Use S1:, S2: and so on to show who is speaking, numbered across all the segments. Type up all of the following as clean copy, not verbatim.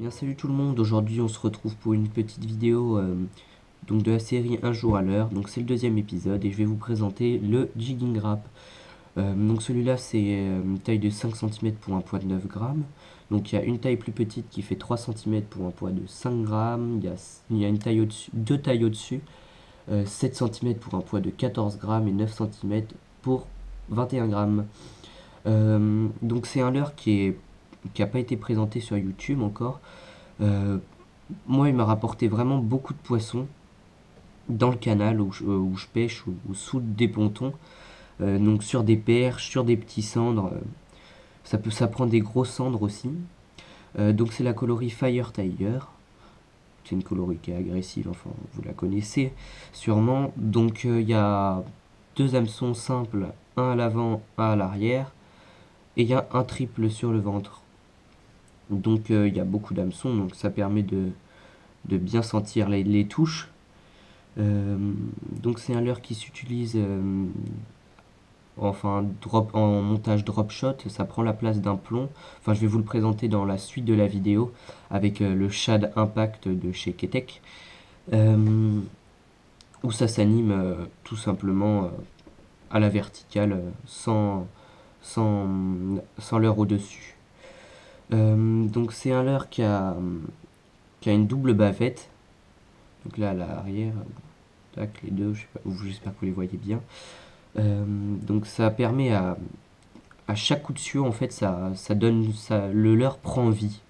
S1: Bien salut tout le monde, aujourd'hui on se retrouve pour une petite vidéo donc de la série Un jour à l'heure, donc c'est le deuxième épisode et je vais vous présenter le Jigging Rap. Donc celui-là c'est une taille de 5 centimètres pour un poids de 9 grammes, donc il y a une taille plus petite qui fait 3 centimètres pour un poids de 5 grammes, il y a une taille au-dessus, deux tailles au-dessus, 7 centimètres pour un poids de 14 grammes et 9 centimètres pour 21 grammes. Donc c'est un leurre qui n'a pas été présenté sur YouTube encore. Euh, Moi, il m'a rapporté vraiment beaucoup de poissons dans le canal où je pêche ou sous des pontons. Donc sur des perches, sur des petits cendres. Ça prend des gros cendres aussi. Donc c'est la colorie Fire Tiger. C'est une colorie qui est agressive, enfin vous la connaissez sûrement. Donc il y a deux hameçons simples, un à l'avant, un à l'arrière. Et il y a un triple sur le ventre. Donc il y a beaucoup d'hameçons, donc ça permet de bien sentir les touches. Euh, donc c'est un leurre qui s'utilise en montage drop shot, ça prend la place d'un plomb. Enfin je vais vous le présenter dans la suite de la vidéo avec le Shad Impact de chez Ketek. Euh, où ça s'anime tout simplement à la verticale sans, sans leurre au-dessus. Donc c'est un leurre qui a une double bavette. Donc là à l'arrière, tac, les deux, j'espère que vous les voyez bien. Donc ça permet à chaque coup de cieux, en fait, ça donne, le leurre prend vie.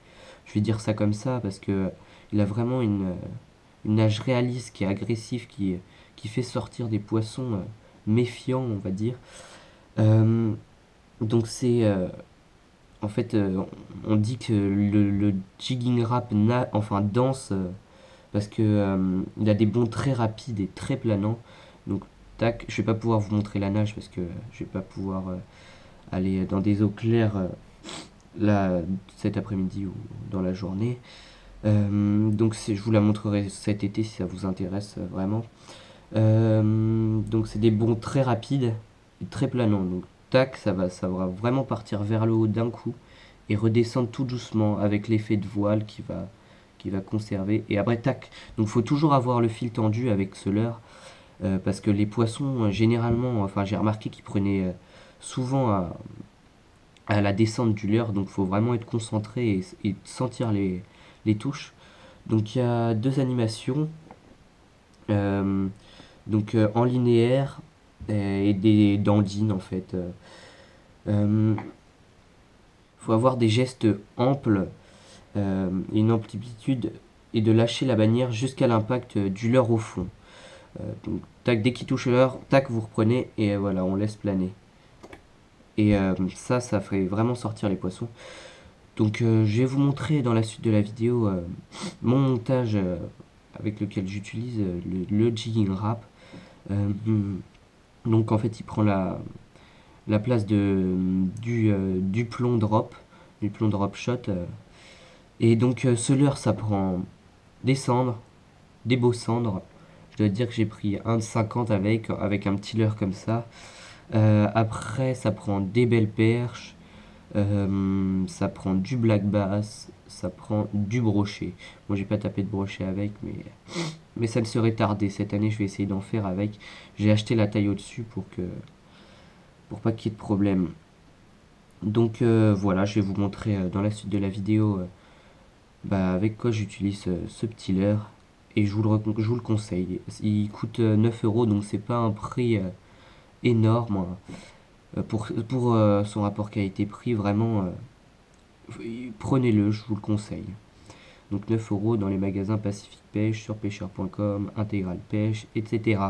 S1: Je vais dire ça comme ça parce que il a vraiment une nage réaliste qui est agressive, qui fait sortir des poissons méfiants, on va dire. Euh, donc c'est, en fait, on dit que le jigging rap danse parce que il a des bonds très rapides et très planants. Donc tac, je vais pas pouvoir vous montrer la nage parce que je vais pas pouvoir aller dans des eaux claires là cet après-midi ou dans la journée. Donc je vous la montrerai cet été si ça vous intéresse vraiment. Donc c'est des bonds très rapides et très planants. Donc tac, ça va vraiment partir vers le haut d'un coup et redescendre tout doucement avec l'effet de voile qui va conserver. Et après tac. Donc il faut toujours avoir le fil tendu avec ce leurre parce que les poissons généralement, enfin j'ai remarqué qu'ils prenaient souvent à la descente du leurre, donc il faut vraiment être concentré et sentir les touches. Donc il y a deux animations, euh, en linéaire et des dandines en fait. Faut avoir des gestes amples et une amplitude et de lâcher la bannière jusqu'à l'impact du leurre au fond. Donc tac, dès qu'il touche le leurre, tac, vous reprenez et voilà, on laisse planer. Et ça ferait vraiment sortir les poissons. Donc je vais vous montrer dans la suite de la vidéo mon montage avec lequel j'utilise le jigging rap. Euh, donc en fait il prend la place du plomb drop, du plomb drop shot. Et donc ce leurre ça prend des cendres, des beaux cendres. Je dois dire que j'ai pris un de 50 avec un petit leurre comme ça. Après ça prend des belles perches. Ça prend du black bass, ça prend du brochet. Moi j'ai pas tapé de brochet avec, mais ça ne serait tardé. Cette année je vais essayer d'en faire avec. J'ai acheté la taille au-dessus pour pas qu'il y ait de problème. Donc voilà, je vais vous montrer dans la suite de la vidéo avec quoi j'utilise ce petit leurre. Et je vous le conseille. Il coûte 9 euros, donc c'est pas un prix énorme hein. Pour son rapport qualité-prix, vraiment, prenez-le, je vous le conseille. Donc 9 euros dans les magasins Pacific Pêche, sur pêcheur.com, Intégral Pêche, etc.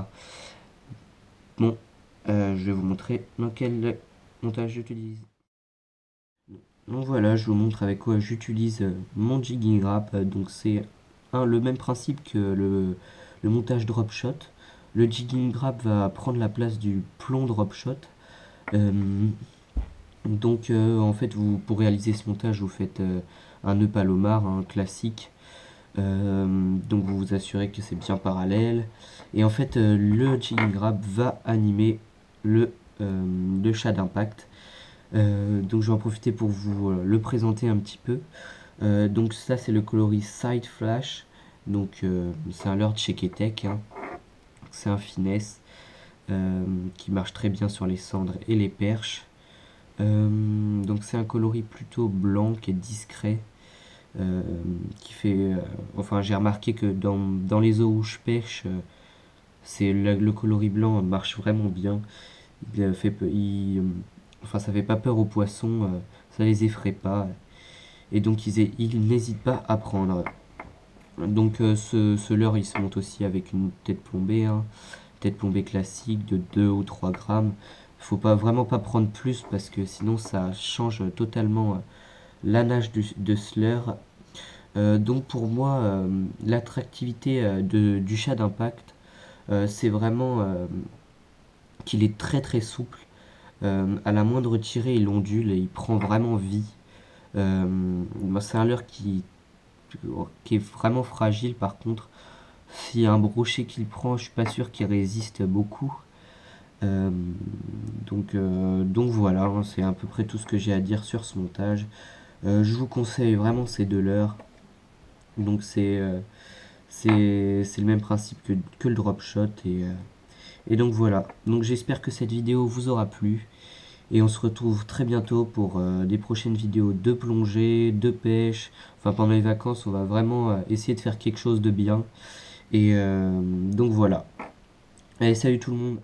S1: Bon, je vais vous montrer dans quel montage j'utilise. Donc voilà, je vous montre avec quoi j'utilise mon jigging rap. Donc c'est le même principe que le montage drop shot. Le jigging rap va prendre la place du plomb drop shot. Euh, Donc en fait pour réaliser ce montage vous faites un nœud palomar un classique. Donc vous vous assurez que c'est bien parallèle et en fait le jigging grab va animer le chat d'impact. Donc je vais en profiter pour vous le présenter un petit peu. Donc ça c'est le coloris Side Flash, donc c'est un leurre de chez Ketek, hein. C'est un finesse qui marche très bien sur les cendres et les perches. Donc c'est un coloris plutôt blanc qui est discret, qui fait, enfin j'ai remarqué que dans les eaux où je pêche, c'est le coloris blanc marche vraiment bien. Enfin ça fait pas peur aux poissons, ça les effraie pas, et donc ils n'hésitent pas à prendre. Donc ce leurre il se monte aussi avec une tête plombée, hein, tête plombée classique de 2 ou 3 grammes. Faut pas vraiment pas prendre plus parce que sinon ça change totalement la nage de ce leurre. Donc pour moi, l'attractivité du chat d'impact, c'est vraiment qu'il est très très souple. À la moindre tirée, il ondule et il prend vraiment vie. C'est un leurre qui est vraiment fragile par contre. S'il y a un brochet qu'il prend, je suis pas sûr qu'il résiste beaucoup. Euh, donc voilà, hein, c'est à peu près tout ce que j'ai à dire sur ce montage. Je vous conseille vraiment ces deux leurres. Donc c'est le même principe que le drop shot et donc voilà. Donc j'espère que cette vidéo vous aura plu et on se retrouve très bientôt pour des prochaines vidéos de plongée, de pêche. Enfin pendant les vacances on va vraiment essayer de faire quelque chose de bien et donc voilà. Allez, salut tout le monde.